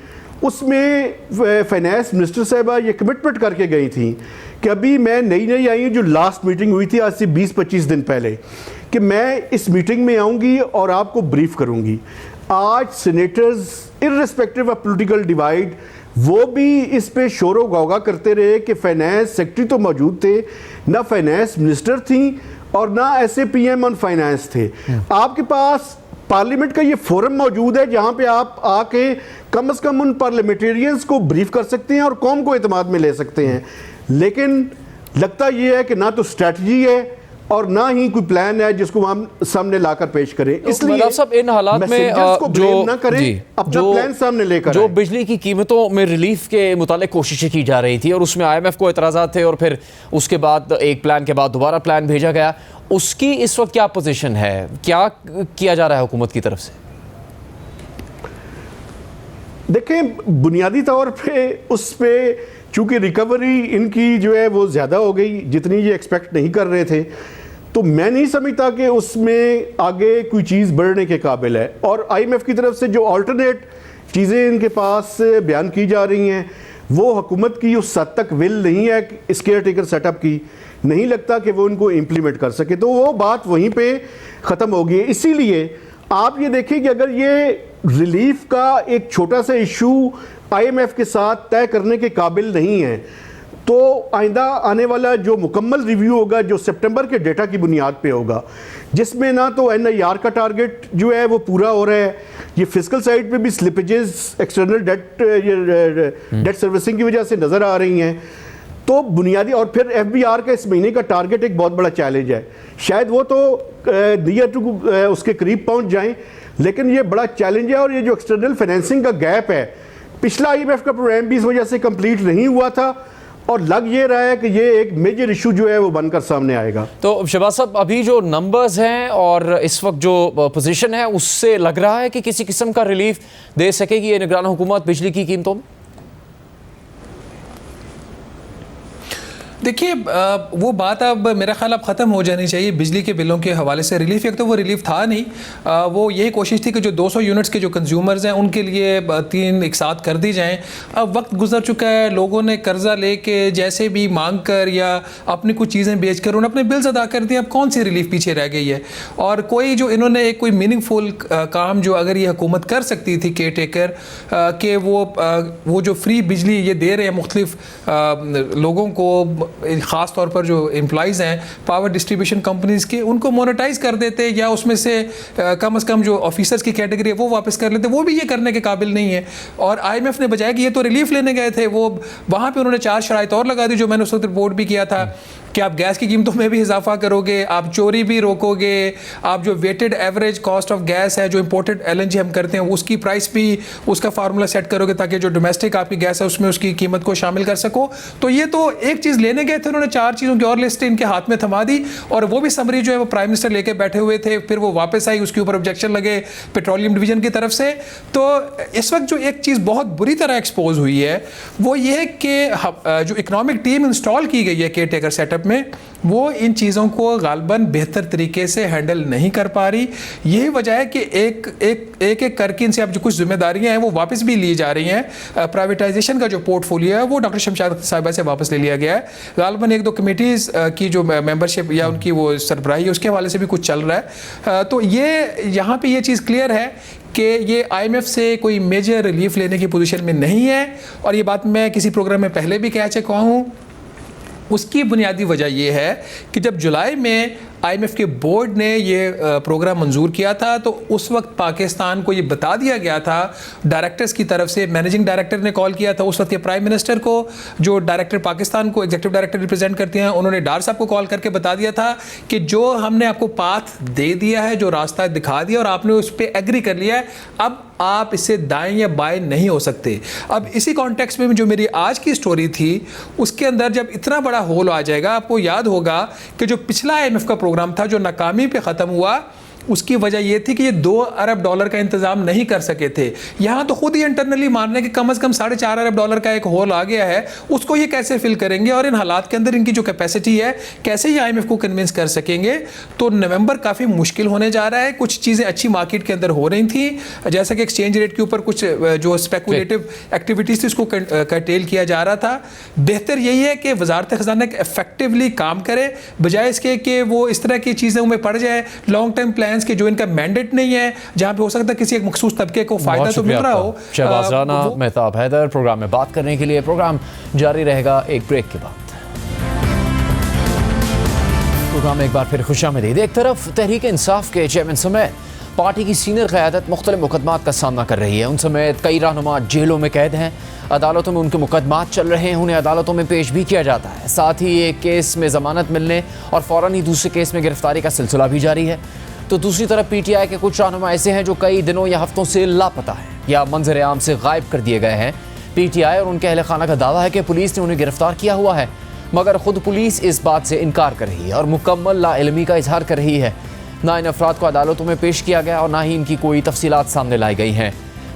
उसमें फाइनेंस मिनिस्टर साहिबा ये कमिटमेंट करके गई थी कि अभी मैं नई आई हूँ, जो लास्ट मीटिंग हुई थी आज से 20-25 दिन पहले, कि मैं इस मीटिंग में आऊँगी और आपको ब्रीफ करूँगी। आज senators irrespective of political divide वो भी इस पे शोर गौगा करते रहे कि फाइनेंस सेक्रेटरी तो मौजूद थे, ना फाइनेंस मिनिस्टर थी और ना SAPM ऑन फाइनेंस थे। आपके पास पार्लियामेंट का ये फोरम मौजूद है जहां पे आप आके कम से कम उन पार्लियामेंटेरियंस को ब्रीफ कर सकते हैं और कौम को एतमाद में ले सकते हैं, लेकिन लगता ये है कि ना तो स्ट्रैटेजी है और ना ही कोई प्लान है जिसको हम सामने लाकर पेश करें। इसलिए सब इन हालात में जो ना करें, अपना प्लान सामने लेकर जो बिजली की कीमतों में रिलीफ के मुतालिक कोशिशें की जा रही थी और उसमें IMF को एतराज़ात थे और फिर उसके बाद एक प्लान के बाद दोबारा प्लान भेजा गया, उसकी इस वक्त क्या पोजीशन है, क्या किया जा रहा है हुकूमत की तरफ से? देखें, बुनियादी तौर पे उस पे चूँकि रिकवरी इनकी जो है वो ज़्यादा हो गई जितनी ये एक्सपेक्ट नहीं कर रहे थे, तो मैं नहीं समझता कि उसमें आगे कोई चीज़ बढ़ने के काबिल है। और IMF की तरफ से जो अल्टरनेट चीज़ें इनके पास बयान की जा रही हैं वो हुकूमत की उस हद तक विल नहीं है, केयर टेकर सेटअप की नहीं लगता कि वो उनको इम्प्लीमेंट कर सके, तो वो बात वहीं पे ख़त्म होगी। इसीलिए आप ये देखिए कि अगर ये रिलीफ का एक छोटा सा इशू IMF के साथ तय करने के काबिल नहीं है, तो आइंदा आने वाला जो मुकम्मल रिव्यू होगा जो सितंबर के डेटा की बुनियाद पे होगा, जिसमें ना तो NIR का टारगेट जो है वो पूरा हो रहा है, ये फिजिकल साइड पे भी स्लिपेजेस एक्सटर्नल डेट सर्विसिंग की वजह से नज़र आ रही हैं। तो बुनियादी और फिर FBR का इस महीने का टारगेट एक बहुत बड़ा चैलेंज है, शायद वो तो नियर टू उसके करीब पहुंच जाएं, लेकिन ये बड़ा चैलेंज है। और ये जो एक्सटर्नल फाइनेंसिंग का गैप है, पिछला IMF का प्रोग्राम भी इस वजह से कंप्लीट नहीं हुआ था और लग ये रहा है कि ये एक मेजर इशू जो है वो बनकर सामने आएगा। तो शहबाज साहब, अभी जो नंबर्स हैं और इस वक्त जो पोजीशन है उससे लग रहा है कि किसी किस्म का रिलीफ दे सकेगी ये निगरान हुकूमत बिजली की कीमतों में? देखिए, वो बात अब मेरा ख्याल अब ख़त्म हो जानी चाहिए बिजली के बिलों के हवाले से। रिलीफ, एक तो वो रिलीफ था नहीं, वो यही कोशिश थी कि जो 200 यूनिट्स के जो कंज्यूमर्स हैं उनके लिए 3 एक साथ कर दी जाएं। अब वक्त गुजर चुका है, लोगों ने कर्जा लेके जैसे भी मांग कर या अपनी कुछ चीज़ें बेच कर उन्होंने अपने बिल्स अदा कर दिए। अब कौन सी रिलीफ पीछे रह गई है? और कोई जो इन्होंने एक कोई मीनिंगफुल काम जो अगर ये हुकूमत कर सकती थी केयर टेकर कि वो जो फ्री बिजली ये दे रहे हैं मुख्तलिफ लोगों को, ख़ास तौर पर जो एम्प्लॉइज़ हैं पावर डिस्ट्रीब्यूशन कंपनीज़ के, उनको मोनेटाइज कर देते या उसमें से कम से कम जो ऑफिसर्स की कैटेगरी है वो वापस कर लेते। वो भी ये करने के काबिल नहीं है। और IMF ने बजाय कि ये तो रिलीफ लेने गए थे, वो वहाँ पे उन्होंने 4 शराइत और लगा दी जो मैंने उस वक्त रिपोर्ट भी किया था कि आप गैस की कीमतों में भी इजाफा करोगे, आप चोरी भी रोकोगे, आप जो weighted average cost of gas है जो इंपोर्टेड LNG हम करते हैं उसकी प्राइस भी उसका फार्मूला सेट करोगे ताकि जो डोमेस्टिक आपकी गैस है उसमें उसकी कीमत को शामिल कर सको। तो ये तो एक चीज़ लेने गए थे, उन्होंने 4 चीज़ों की और लिस्ट इनके हाथ में थमा दी और वो भी समरी जो है वो प्राइम मिनिस्टर लेके बैठे हुए थे। फिर वो वापस आई, उसके ऊपर ऑब्जेक्शन लगे पेट्रोलियम डिवीजन की तरफ से। तो इस वक्त जो एक चीज़ बहुत बुरी तरह एक्सपोज हुई है वो ये है कि जो इकनॉमिक टीम इंस्टॉल की गई है केयर टेकर सेटअप में, वो इन चीज़ों को गालबन बेहतर तरीके से हैंडल नहीं कर पा रही। यही वजह है कि एक करके इनसे अब जो कुछ जिम्मेदारियां हैं वो वापस भी ली जा रही हैं। प्राइवेटाइजेशन का जो पोर्टफोलियो है वो डॉक्टर शमशाद साहिबा से वापस ले लिया गया है। गालबन 1-2 कमेटीज़ की जो मेंबरशिप या उनकी वो सरबराही है उसके हवाले से भी कुछ चल रहा है। तो ये यहाँ पे ये चीज़ क्लियर है कि ये IMF से कोई मेजर रिलीफ लेने की पोजीशन में नहीं है। और ये बात मैं किसी प्रोग्राम में पहले भी कह चुका हूँ। उसकी बुनियादी वजह यह है कि जब जुलाई में IMF के बोर्ड ने ये प्रोग्राम मंजूर किया था तो उस वक्त पाकिस्तान को ये बता दिया गया था डायरेक्टर्स की तरफ से, मैनेजिंग डायरेक्टर ने कॉल किया था उस वक्त के प्राइम मिनिस्टर को, जो डायरेक्टर पाकिस्तान को एग्जीक्यूटिव डायरेक्टर रिप्रेजेंट करते हैं, उन्होंने डार साहब को कॉल करके बता दिया था कि जो हमने आपको पाथ दे दिया है, जो रास्ता दिखा दिया और आपने उस पर एग्री कर लिया है, अब आप इससे दाएं या बाएं नहीं हो सकते। अब इसी कॉन्टेक्स्ट में जो मेरी आज की स्टोरी थी उसके अंदर जब इतना बड़ा होल आ जाएगा, आपको याद होगा कि जो पिछला IMF का प्रोग्राम था जो नाकामी पे ख़त्म हुआ, उसकी वजह यह थी कि ये $2 अरब का इंतजाम नहीं कर सके थे। यहाँ तो खुद ही इंटरनली मान रहे हैं कि कम से कम $4.5 अरब का एक होल आ गया है, उसको ये कैसे फिल करेंगे और इन हालात के अंदर इनकी जो कैपेसिटी है कैसे ये IMF को कन्विंस कर सकेंगे। तो नवंबर काफ़ी मुश्किल होने जा रहा है। कुछ चीज़ें अच्छी मार्केट के अंदर हो रही थी, जैसा कि एक्सचेंज रेट के ऊपर कुछ जो स्पेकुलेटिव एक्टिविटीज़ थी उसको कर्टेल किया जा रहा था। बेहतर यही है कि वजारत ख़जाना इफेक्टिवली काम करे बजाय इसके कि वो इस तरह की चीज़ों में पड़ जाए, लॉन्ग टर्म प्लान के जो इनका मैंडेट नहीं है, जहां पे हो सकता है किसी एक मखसूस तबके को फायदा तो मिल रहा हो। शहबाज राना, मेहताब हैदर प्रोग्राम में बात करने के लिए। प्रोग्राम जारी रहेगा एक ब्रेक के बाद। प्रोग्राम में एक बार फिर खुशामदीद। एक तरफ तहरीक इंसाफ के चेयरमैन समेत पार्टी की सीनियर क़यादत मुख्तलिफ मुकदमात का सामना कर रही है। उन समेत कई रहनुमा जेलों में कैद हैं, अदालतों में उनके मुकदमात चल रहे हैं, उन्हें अदालतों में पेश भी किया जाता है। साथ ही एक केस में ज़मानत मिलने और फ़ौरन ही दूसरे केस में गिरफ्तारी का सिलसिला भी जारी है। तो दूसरी तरफ PTI के कुछ रहनुमा ऐसे हैं जो कई दिनों या हफ्तों से लापता हैं या मंजर आम से गायब कर दिए गए हैं। PTI और उनके अहल खाना का दावा है कि पुलिस ने उन्हें गिरफ्तार किया हुआ है, मगर खुद पुलिस इस बात से इनकार कर रही है और मुकम्मल लाइल्मी का इजहार कर रही है। ना इन अफराद को अदालतों में पेश किया गया और ना ही इनकी कोई तफसीलात सामने लाई गई हैं।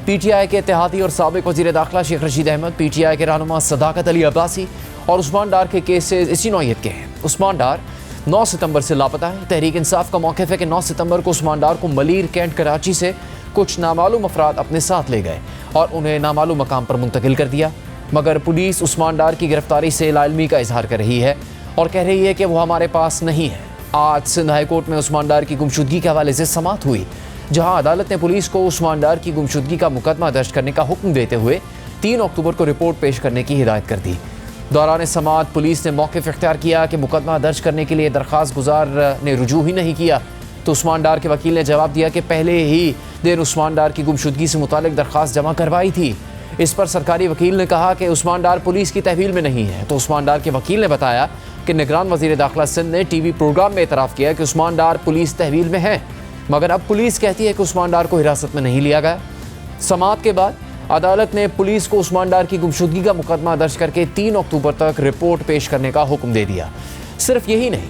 PTI के इत्तेहादी और साबिक वज़ीर दाखिला शेख रशीद अहमद, PTI के रहनुमा सदाकत अली अब्बासी और उस्मान डार के केसेस इसी नौइयत के हैं। उस्मान डार 9 सितंबर से लापता है। तहरीक इंसाफ का मौक़िफ़ है कि 9 सितंबर को उस्मान डार को मलीर कैंट कराची से कुछ नामालूम अफराद अपने साथ ले गए और उन्हें नामालूम मकाम पर मुंतकिल कर दिया, मगर पुलिस उस्मान डार की गिरफ्तारी से लाइल्मी का इजहार कर रही है और कह रही है कि वो हमारे पास नहीं है। आज सिंध हाई कोर्ट में उस्मान डार की गुमशुदगी के हवाले से समाअत हुई, जहां अदालत ने पुलिस को उस्मान डार की गुमशुदगी का मुकदमा दर्ज करने का हुक्म देते हुए 3 अक्टूबर को रिपोर्ट पेश करने की हिदायत कर दी। दौरान समाअत पुलिस ने मौक़िफ़ इख्तियार किया कि मुकदमा दर्ज करने के लिए दरख्वास्त गुजार ने रुजू ही नहीं किया, तो उस्मान डार के वकील ने जवाब दिया कि पहले ही दिन उस्मान डार की गुमशुदगी से मुतालिक दरख्वास्त जमा करवाई थी। इस पर सरकारी वकील ने कहा कि उस्मान डार पुलिस की तहवील में नहीं है, तो उस्मान डार के वकील ने बताया कि निगरान वज़ीर दाखिला सिंध ने टीवी प्रोग्राम में एतराफ़ किया कि उस्मान डार पुलिस तहवील में है, मगर अब पुलिस कहती है कि उस्मान डार को हिरासत में नहीं लिया गया। समाअत के बाद अदालत ने पुलिस को उस्मान डार की गुमशुदगी का मुकदमा दर्ज करके 3 अक्टूबर तक रिपोर्ट पेश करने का हुक्म दे दिया। सिर्फ यही नहीं,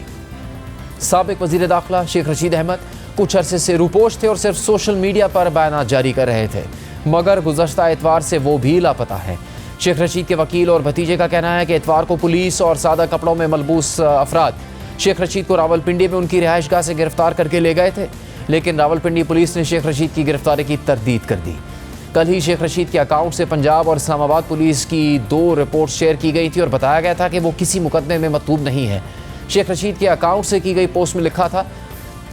साबिक वज़ीर दाखिला शेख रशीद अहमद कुछ अरसे से रूपोश थे और सिर्फ सोशल मीडिया पर बयान जारी कर रहे थे, मगर गुज़श्ता एतवार से वो भी लापता है। शेख रशीद के वकील और भतीजे का कहना है कि एतवार को पुलिस और सादा कपड़ों में मलबूस अफराद शेख रशीद को रावलपिंडी में उनकी रिहाइशगाह से गिरफ्तार करके ले गए थे, लेकिन रावलपिंडी पुलिस ने शेख रशीद की गिरफ्तारी की तरदीद कर दी। कल ही शेख रशीद के अकाउंट से पंजाब और इस्लामाबाद पुलिस की 2 रिपोर्ट शेयर की गई थी और बताया गया था कि वो किसी मुकदमे में मतलूब नहीं है। शेख रशीद के अकाउंट से की गई पोस्ट में लिखा था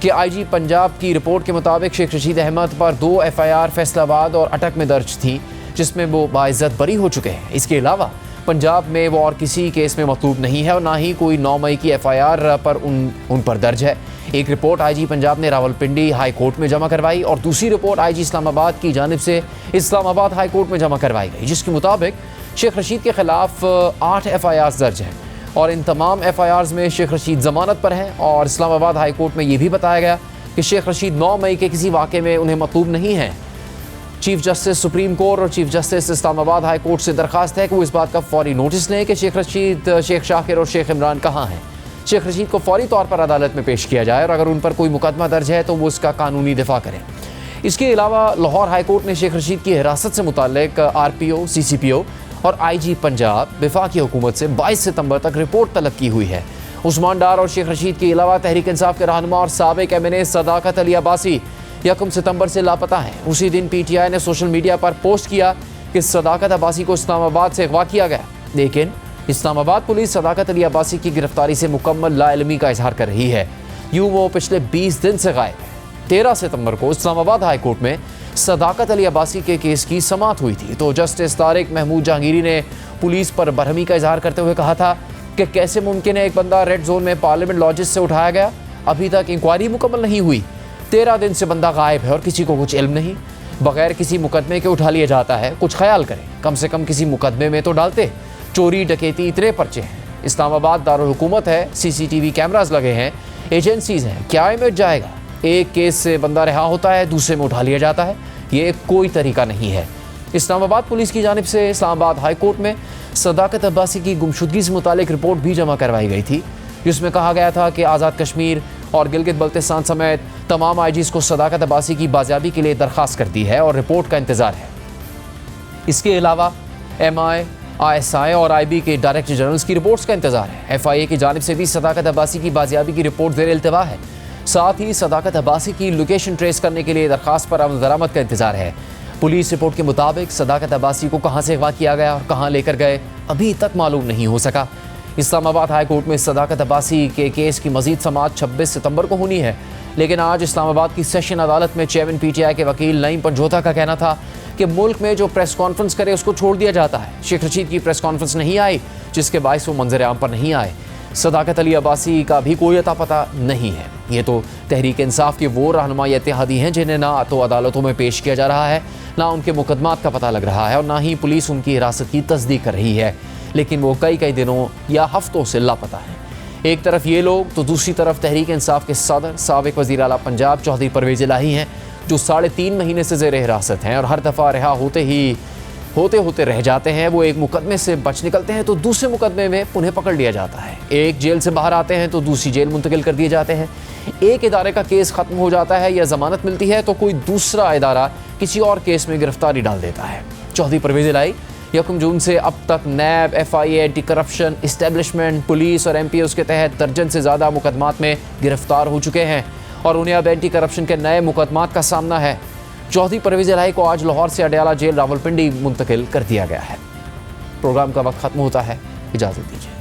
कि IG पंजाब की रिपोर्ट के मुताबिक शेख रशीद अहमद पर 2 FIR फैसलाबाद और अटक में दर्ज थी, जिसमें वो बाइज्जत बरी हो चुके हैं। इसके अलावा पंजाब में वो और किसी केस में मतलूब नहीं है और ना ही कोई 9 मई की FIR पर उन पर दर्ज है। एक रिपोर्ट IG पंजाब ने रावलपिंडी हाई कोर्ट में जमा करवाई और दूसरी रिपोर्ट IG इस्लामाबाद की जानिब से इस्लामाबाद हाई कोर्ट में जमा करवाई गई, जिसके मुताबिक शेख रशीद के खिलाफ 8 FIRs दर्ज हैं और इन तमाम FIRs में शेख रशीद ज़मानत पर हैं। और इस्लामाबाद हाई कोर्ट में ये भी बताया गया कि शेख रशीद 9 मई के किसी वाक़े में उन्हें मतलूब नहीं है। चीफ जस्टिस सुप्रीम कोर्ट और chief justice Islamabad high court से दरख्वास्त है कि वो इस बात का फौरी नोटिस लें कि शेख रशीद, शेख शाकिर और शेख इमरान कहाँ हैं। शेख रशीद को फौरी तौर पर अदालत में पेश किया जाए और अगर उन पर कोई मुकदमा दर्ज है तो वो उसका कानूनी दिफा करें। इसके अलावा लाहौर हाई कोर्ट ने शेख रशीद की हिरासत से मुताल्लिक RPO, CCPO और IG पंजाब वफाकी हुकूमत से 22 सितंबर तक रिपोर्ट तलब की हुई है। उस्मान डार और शेख रशीद के अलावा तहरीक इंसाफ के रहनुमा और साबिक MNA सदाकत अली अब्बासी 1 सितंबर से लापता हैं। उसी दिन PTI ने सोशल मीडिया पर पोस्ट किया कि सदाकत अब्बासी को इस्लामाबाद से अगवा किया गया, लेकिन इस्लामाबाद पुलिस सदाकत अली अब्बासी की गिरफ्तारी से मुकम्मल लाइलमी का इजहार कर रही है। यूँ वो पिछले 20 दिन से गायब है। 13 सितंबर को इस्लामाबाद हाई कोर्ट में सदाकत अली अब्बासी के केस की समाअत हुई थी, तो जस्टिस तारिक महमूद जहांगीरी ने पुलिस पर बरहमी का इजहार करते हुए कहा था कि कैसे मुमकिन है एक बंदा रेड जोन में पार्लियामेंट लॉजिस से उठाया गया, अभी तक इंक्वायरी मुकम्मल नहीं हुई, 13 दिन से बंदा गायब है और किसी को कुछ इल्म नहीं, बगैर किसी मुकदमे के उठा लिया जाता है। कुछ ख्याल करें, कम से कम किसी मुकदमे में तो डालते। चोरी डकैती इतने पर्चे हैं, इस्लामाबाद दारुल हुकूमत है, CCTV कैमरास लगे हैं, एजेंसीज हैं, क्या इमेज जाएगा? एक केस से बंदा रिहा होता है, दूसरे में उठा लिया जाता है, ये कोई तरीका नहीं है। इस्लामाबाद पुलिस की जानिब से इस्लामाबाद हाई कोर्ट में सदाकत अब्बासी की गुमशुदगी से मुतालिक रिपोर्ट भी जमा करवाई गई थी, जिसमें कहा गया था कि आज़ाद कश्मीर और गिलगित बल्तिस्तान समेत तमाम IGs को सदाकत अब्बासी की बाजियाबी के लिए दरख्वास्त कर दी है और रिपोर्ट का इंतज़ार है। इसके अलावा MI, ISI और IB के डायरेक्टर जनरल्स की रिपोर्ट्स का इंतज़ार है। FIA की जानिब से भी सदाकत अब्बासी की बाजियाबी की रिपोर्ट ज़ेर इल्तिवा है। साथ ही सदाकत अब्बासी की लोकेशन ट्रेस करने के लिए दरख्वास्त पर अमल दरामद का इंतज़ार है। पुलिस रिपोर्ट के मुताबिक सदाकत अब्बासी को कहाँ से अगवा किया गया और कहाँ लेकर गए अभी तक मालूम नहीं हो सका। इस्लामाबाद हाई कोर्ट में सदाकत अब्बासी के केस की मजीद समाअत 26 सितंबर को होनी है, लेकिन आज इस्लामाबाद की सेशन अदालत में चेयरमैन PTI के वकील नईम पंजोता का कहना था कि मुल्क में जो प्रेस कॉन्फ्रेंस करे उसको छोड़ दिया जाता है। शेख रशीद की प्रेस कॉन्फ्रेंस नहीं आई, जिसके बायस वो मंजर आम पर नहीं आए। सदाकत अली अब्बासी का भी कोई अता पता नहीं है। ये तो तहरीक इंसाफ के वो रहनुमा या इत्तेहादी हैं जिन्हें ना तो अदालतों में पेश किया जा रहा है, ना उनके मुकदमात का पता लग रहा है और ना ही पुलिस उनकी हिरासत की तस्दीक कर रही है, लेकिन वो कई दिनों या हफ्तों से लापता है। एक तरफ ये लोग तो दूसरी तरफ तहरीक इंसाफ के सदर साबिक वज़ीर आला पंजाब चौधरी परवेज़ इलाही हैं, जो 3.5 महीने से ज़ेर हिरासत हैं और हर दफ़ा रिहा होते रह जाते हैं। वो एक मुकदमे से बच निकलते हैं तो दूसरे मुकदमे में उन्हें पकड़ लिया जाता है। एक जेल से बाहर आते हैं तो दूसरी जेल मुंतकिल कर दिए जाते हैं। एक इदारे का केस ख़त्म हो जाता है या ज़मानत मिलती है तो कोई दूसरा इदारा किसी और केस में गिरफ्तारी डाल देता है। चौधरी परवेज़ इलाही 1 जून से अब तक नैब, FIA, anti corruption, establishment, police और MPOs के तहत दर्जन से ज़्यादा मुकदमात में गिरफ्तार हो चुके हैं और उन्हें अब एंटी करप्शन के नए मुकदमात का सामना है। चौधरी परवेज़ इलाही को आज लाहौर से अडयाला जेल रावलपिंडी मुंतकिल कर दिया गया है। प्रोग्राम का वक्त ख़त्म होता है, इजाज़त दीजिए।